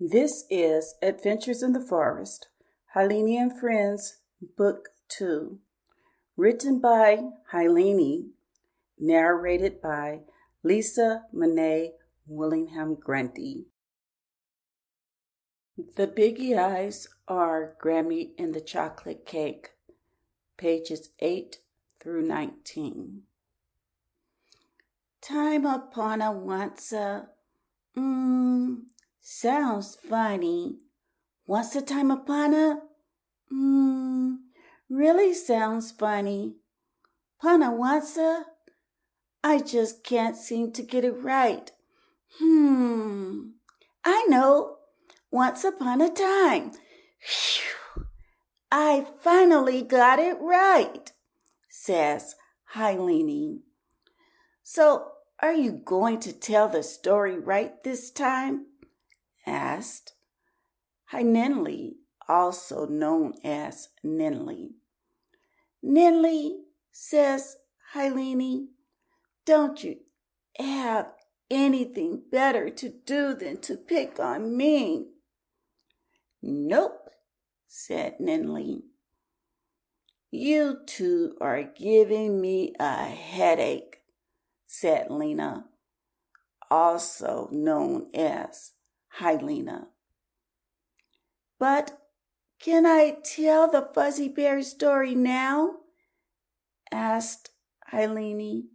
This is Adventures in the Forest, Hilenie and Friends, Book 2, written by Hilenie, narrated by Lisa Manae Willigham Grundy. The Biggie Eyes are Grammy in the Chocolate Cake, pages 8 through 19. Time upon a once-a, sounds funny. Once a time upon a, really sounds funny. Upon once-a, I just can't seem to get it right. I know. Once upon a time. Phew, I finally got it right, says Hilenie. So, are you going to tell the story right this time? Asked Hinenely, also known as Hinenely. Hinenely, says Hilenie, don't you have anything better to do than to pick on me? Nope, said Hinenely. You two are giving me a headache, said Lena, also known as Hilena. But can I tell the Fuzzy Bear story now? Asked Hilenie.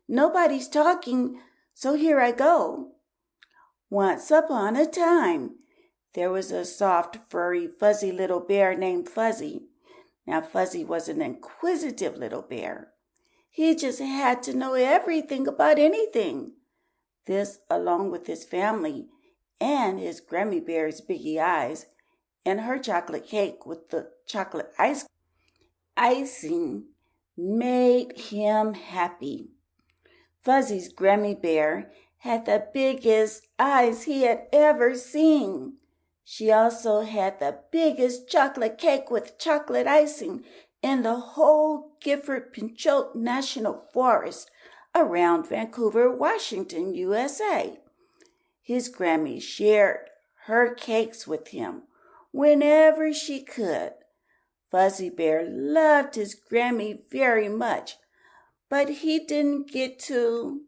Nobody's talking, so here I go. Once upon a time, there was a soft, furry, fuzzy little bear named Fuzzy. Now, Fuzzy was an inquisitive little bear. He just had to know everything about anything. This, along with his family and his Grammy Bear's Biggie Eyes and her chocolate cake with the chocolate icing, made him happy. Fuzzy's Grammy Bear had the biggest eyes he had ever seen. She also had the biggest chocolate cake with chocolate icing in the whole Gifford Pinchot National Forest around Vancouver, Washington, USA. His Grammy shared her cakes with him whenever she could. Fuzzy Bear loved his Grammy very much, but he didn't get to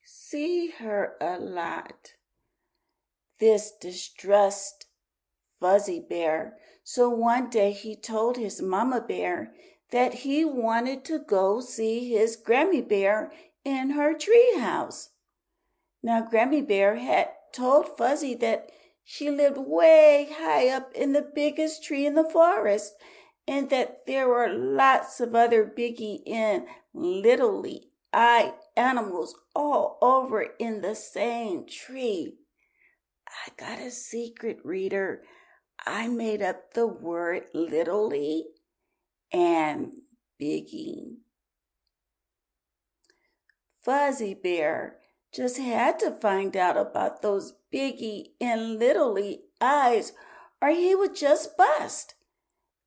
see her a lot. This distressed Fuzzy Bear, so one day he told his Mama Bear that he wanted to go see his Grammy Bear in her treehouse. Now, Grammy Bear had told Fuzzy that she lived way high up in the biggest tree in the forest, and that there were lots of other biggie and littly-eyed animals all over in the same tree. I got a secret, reader. I made up the word littly and biggie. Fuzzy Bear just had to find out about those biggie and littly eyes, or he would just bust.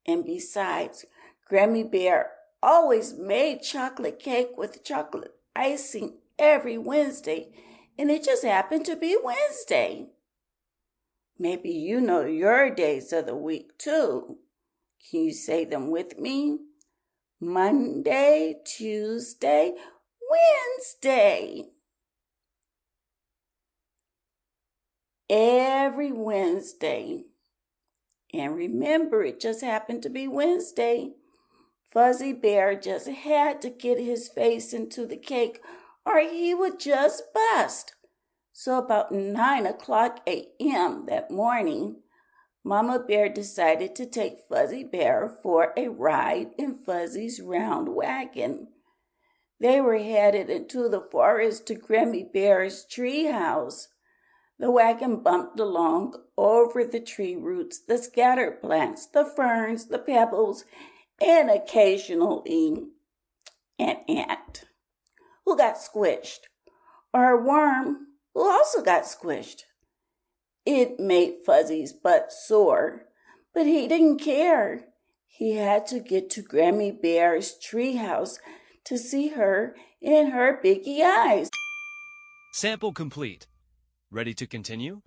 And besides, Grammy Bear always made chocolate cake with chocolate icing every Wednesday, and it just happened to be Wednesday. Maybe you know your days of the week, too. Can you say them with me? Monday, Tuesday, Wednesday. Every Wednesday. And remember, it just happened to be Wednesday. Fuzzy Bear just had to get his face into the cake, or he would just bust. So about 9:00 a.m. that morning, Mama Bear decided to take Fuzzy Bear for a ride in Fuzzy's round wagon. They were headed into the forest to Grammy Bear's treehouse. The wagon bumped along over the tree roots, the scattered plants, the ferns, the pebbles, and occasionally an ant who got squished, or a worm who also got squished. It made Fuzzy's butt sore, but he didn't care. He had to get to Grammy Bear's treehouse to see her in her biggie eyes. Sample complete. Ready to continue?